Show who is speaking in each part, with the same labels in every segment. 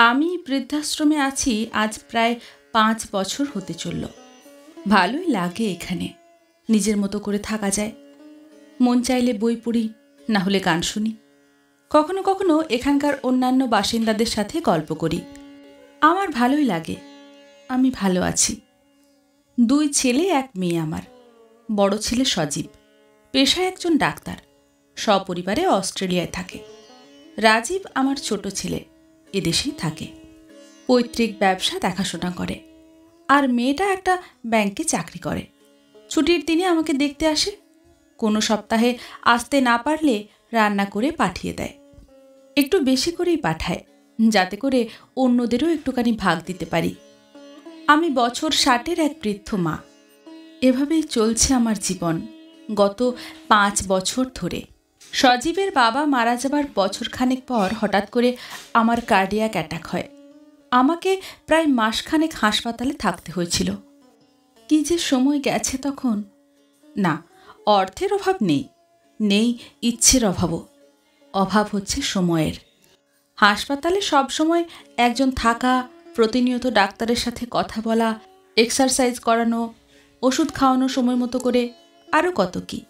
Speaker 1: আমি বৃদ্ধাশ্রমে আছি আজ প্রায় ৫ বছর হতে চলল। ভালোই লাগে এখানে, নিজের মতো করে থাকা যায়। মন চাইলে বই পড়ি, না হলে গান শুনি। কখনো কখনো এখানকার অন্যান্য বাসিন্দাদের সাথে গল্প করি। আমার ভালোই লাগে, আমি ভালো আছি। ২ ছেলে ১ মেয়ে আমার। বড় ছেলে সজীব, পেশায় একজন ডাক্তার, সপরিবারে অস্ট্রেলিয়ায় থাকে। রাজীব আমার ছোট ছেলে, এদেশেই থাকে, পৈতৃক ব্যবসা দেখাশোনা করে। আর মেয়েটা একটা ব্যাংকে চাকরি করে। ছুটির দিনে আমাকে দেখতে আসে। কোনো সপ্তাহে আসতে না পারলে রান্না করে পাঠিয়ে দেয়। একটু বেশি করেই পাঠায়, যাতে করে অন্যদেরও একটুখানি ভাগ দিতে পারি। আমি বছর ৬০-এর এক বৃদ্ধ মা। এভাবেই চলছে আমার জীবন গত ৫ বছর ধরে। সজীবের বাবা মারা যাবার বছরখানেক পর হঠাৎ করে আমার কার্ডিয়াক অ্যাটাক হয়। আমাকে প্রায় মাসখানেক হাসপাতালে থাকতে হয়েছিল। কি যে সময় গেছে তখন! না, অর্থের অভাব নেই, নেই ইচ্ছের অভাবও। অভাব হচ্ছে সময়ের। হাসপাতালে সবসময় একজন থাকা, প্রতিনিয়ত ডাক্তারের সাথে কথা বলা, এক্সারসাইজ করানো, ওষুধ খাওয়ানো সময় মতো করে, আরও কত কি।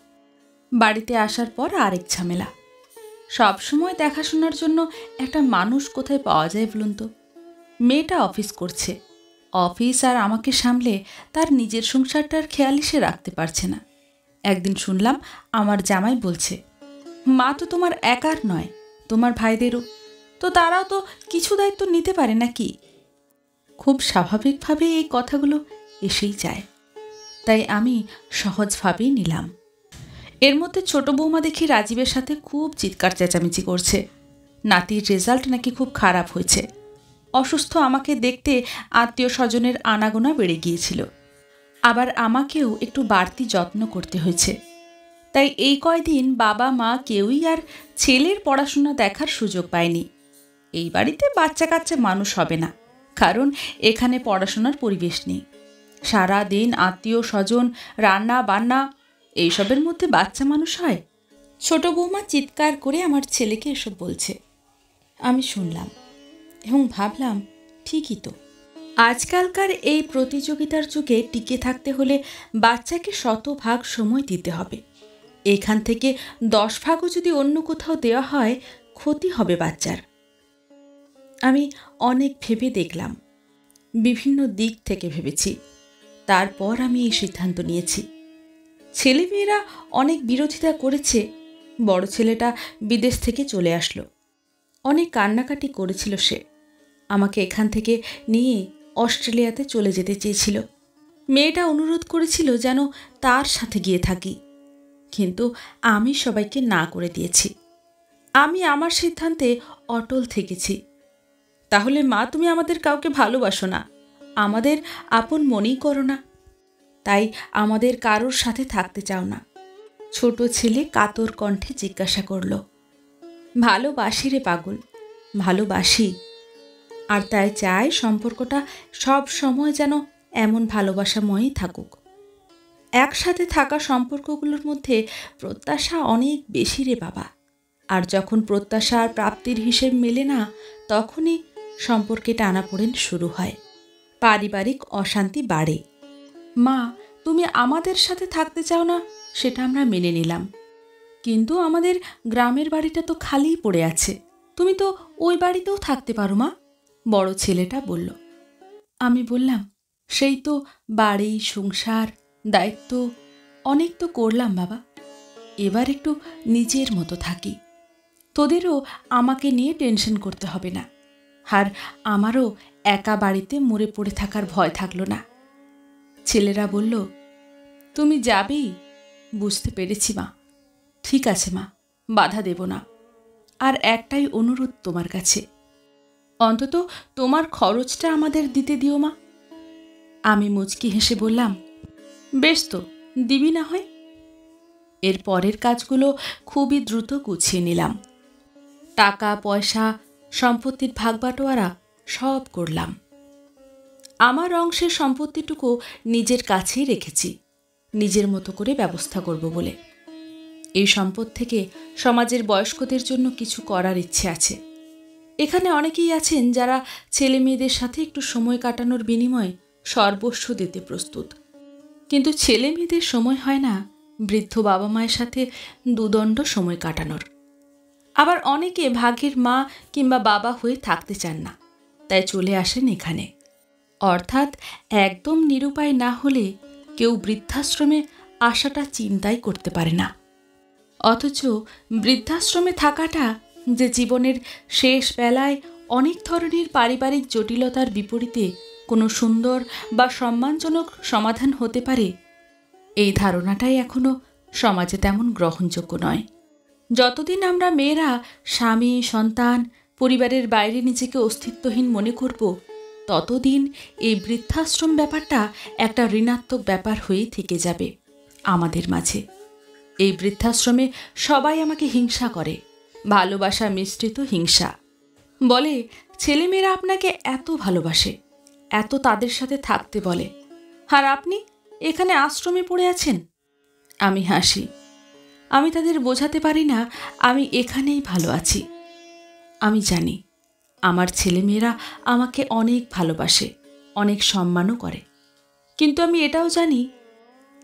Speaker 1: বাড়িতে আসার পর আরেক ঝামেলা। সবসময় দেখাশোনার জন্য একটা মানুষ কোথায় পাওয়া যায় বলুন তো? মেয়েটা অফিস করছে, অফিস আর আমাকে সামলে তার নিজের সংসারটার খেয়ালই সে রাখতে পারছে না। একদিন শুনলাম আমার জামাই বলছে, মা তো তোমার একার নয়, তোমার ভাইদেরও তো, তারাও তো কিছু দায়িত্ব নিতে পারে নাকি? খুব স্বাভাবিকভাবে এই কথাগুলো এসেই যায়, তাই আমি সহজভাবেই নিলাম। এর মধ্যে ছোট বৌমা দেখি রাজীবের সাথে খুব চিৎকার চেঁচামেচি করছে। নাতির রেজাল্ট নাকি খুব খারাপ হয়েছে। অসুস্থ আমাকে দেখতে আত্মীয় স্বজনের আনাগোনা বেড়ে গিয়েছিল। আবার আমাকেও একটু বাড়তি যত্ন করতে হয়েছে। তাই এই কয়দিন বাবা মা কেউই আর ছেলের পড়াশোনা দেখার সুযোগ পায়নি। এই বাড়িতে বাচ্চা কাচ্চা মানুষ হবে না, কারণ এখানে পড়াশোনার পরিবেশ নেই। সারা দিন আত্মীয় স্বজন, রান্না বান্না, এইসবের মধ্যে বাচ্চা মানুষ হয়? ছোট বৌমা চিৎকার করে আমার ছেলেকে এসব বলছে। আমি শুনলাম এবং ভাবলাম, ঠিকই তো। আজকালকার এই প্রতিযোগিতার যুগে টিকে থাকতে হলে বাচ্চাকে ১০০ ভাগ সময় দিতে হবে। এখান থেকে ১০ ভাগও যদি অন্য কোথাও দেওয়া হয়, ক্ষতি হবে বাচ্চার। আমি অনেক ভেবে দেখলাম, বিভিন্ন দিক থেকে ভেবেছি। তারপর আমি এই সিদ্ধান্ত নিয়েছি। ছেলেমেয়েরা অনেক বিরোধিতা করেছে। বড় ছেলেটা বিদেশ থেকে চলে আসলো। অনেক কান্নাকাটি করেছিল সে। আমাকে এখান থেকে নিয়ে অস্ট্রেলিয়াতে চলে যেতে চেয়েছিল। মেয়েটা অনুরোধ করেছিল যেন তার সাথে গিয়ে থাকি, কিন্তু আমি সবাইকে না করে দিয়েছি। আমি আমার সিদ্ধান্তে অটল থেকেছি। তাহলে মা, তুমি আমাদের কাউকে ভালোবাসো না, আমাদের আপন মনেই করো না, তাই আমাদের কারোর সাথে থাকতে চাও না? ছোট ছেলে কাতর কণ্ঠে জিজ্ঞাসা করল। ভালোবাসি রে পাগল, ভালোবাসি। আর তাই চাই সম্পর্কটা সব সময় যেন এমন ভালোবাসাময়ই থাকুক। একসাথে থাকা সম্পর্কগুলোর মধ্যে প্রত্যাশা অনেক বেশি রে বাবা। আর যখন প্রত্যাশা আর প্রাপ্তির হিসেব মেলে না, তখনই সম্পর্কে টানাপোড়েন শুরু হয়, পারিবারিক অশান্তি বাড়ে। মা, তুমি আমাদের সাথে থাকতে চাও না, সেটা আমরা মেনে নিলাম, কিন্তু আমাদের গ্রামের বাড়িটা তো খালিই পড়ে আছে। তুমি তো ওই বাড়িতেও থাকতে পারো মা, বড় ছেলেটা বলল। আমি বললাম, সেই তো বাড়ি, সংসার, দায়িত্ব অনেক তো করলাম বাবা, এবার একটু নিজের মতো থাকি। তোদেরও আমাকে নিয়ে টেনশন করতে হবে না, আর আমারও একা বাড়িতে মরে পড়ে থাকার ভয় থাকলো না। ছেলেরা বলল, তুমি যাবেই? বুঝতে পেরেছি মা। ঠিক আছে মা, বাধা দেব না। আর একটাই অনুরোধ তোমার কাছে, অন্তত তোমার খরচটা আমাদের দিতে দিও মা। আমি মুচকি হেসে বললাম, বেশ তো, দিবি না হয়। এর পরের কাজগুলো খুবই দ্রুত গুছিয়ে নিলাম। টাকা পয়সা, সম্পত্তির ভাগবাটোয়ারা সব করলাম। আমার অংশের সম্পত্তিটুকু নিজের কাছেই রেখেছি, নিজের মতো করে ব্যবস্থা করব বলে। এই সম্পদ থেকে সমাজের বয়স্কদের জন্য কিছু করার ইচ্ছে আছে। এখানে অনেকেই আছেন যারা ছেলে মেয়েদের সাথে একটু সময় কাটানোর বিনিময়ে সর্বস্ব দিতে প্রস্তুত, কিন্তু ছেলে মেয়েদের সময় হয় না বৃদ্ধ বাবা মায়ের সাথে দুদণ্ড সময় কাটানোর। আবার অনেকে ভাগ্যের মা কিংবা বাবা হয়ে থাকতে চান না, তাই চলে আসেন এখানে। অর্থাৎ একদম নিরুপায় না হলে কেউ বৃদ্ধাশ্রমে আসাটা চিন্তাই করতে পারে না। অথচ বৃদ্ধাশ্রমে থাকাটা যে জীবনের শেষ বেলায় অনেক ধরনের পারিবারিক জটিলতার বিপরীতে কোনো সুন্দর বা সম্মানজনক সমাধান হতে পারে, এই ধারণাটাই এখনও সমাজে তেমন গ্রহণযোগ্য নয়। যতদিন আমরা মেয়েরা স্বামী, সন্তান, পরিবারের বাইরে নিজেকে অস্তিত্বহীন মনে করব, ততদিন এই বৃদ্ধাশ্রম ব্যাপারটা একটা ঋণাত্মক ব্যাপার হয়েই থেকে যাবে আমাদের মাঝে। এই বৃদ্ধাশ্রমে সবাই আমাকে হিংসা করে, ভালোবাসা মিশ্রিত হিংসা। বলে ছেলেমেয়েরা আপনাকে এত ভালোবাসে, এত তাদের সাথে থাকতে বলে, আর আপনি এখানে আশ্রমে পড়ে আছেন। আমি হাসি। আমি তাদের বোঝাতে পারি না আমি এখানেই ভালো আছি। আমি জানি আমার ছেলেমেয়েরা আমাকে অনেক ভালোবাসে, অনেক সম্মানও করে, কিন্তু আমি এটাও জানি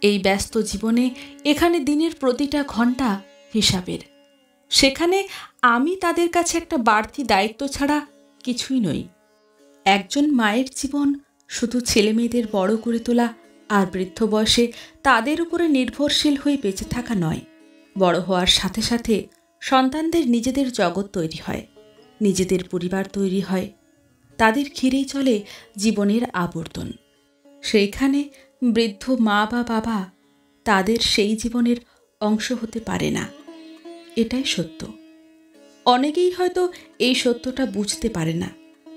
Speaker 1: এই ব্যস্ত জীবনে এখানে দিনের প্রতিটা ঘন্টা হিসাবের। সেখানে আমি তাদের কাছে একটা বাড়তি দায়িত্ব ছাড়া কিছুই নই। একজন মায়ের জীবন শুধু ছেলেমেয়েদের বড় করে তোলা আর বৃদ্ধ বয়সে তাদের উপরে নির্ভরশীল হয়ে বেঁচে থাকা নয়। বড় হওয়ার সাথে সাথে সন্তানদের নিজেদের জগৎ তৈরি হয়, নিজেদের পরিবার তৈরি হয়, তাদের ঘিরেই চলে জীবনের আবর্তন। সেইখানে বৃদ্ধ মা বা বাবা তাদের সেই জীবনের অংশ হতে পারে না। এটাই সত্য। অনেকেই হয়তো এই সত্যটা বুঝতে পারে না,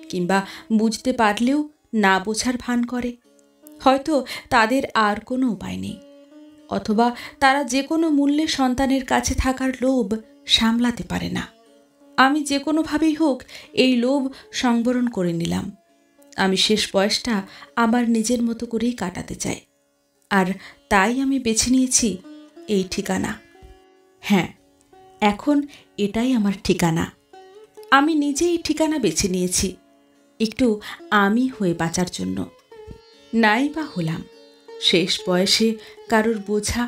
Speaker 1: কিংবা বুঝতে পারলেও না বোঝার ভান করে। হয়তো তাদের আর কোনো উপায় নেই, অথবা তারা যে কোনো মূল্যে সন্তানের কাছে থাকার লোভ সামলাতে পারে না। আমি যে কোনোভাবেই হোক এই লোভ সংবরণ করে নিলাম। আমি শেষ বয়সটা আমার নিজের মতো করেই কাটাতে চাই, আর তাই আমি বেছে নিয়েছি এই ঠিকানা। হ্যাঁ, এখন এটাই আমার ঠিকানা। আমি নিজে এই ঠিকানা বেছে নিয়েছি, একটু আমি হয়ে বাঁচার জন্য। নাই বা হলাম শেষ বয়সে কারোর বোঝা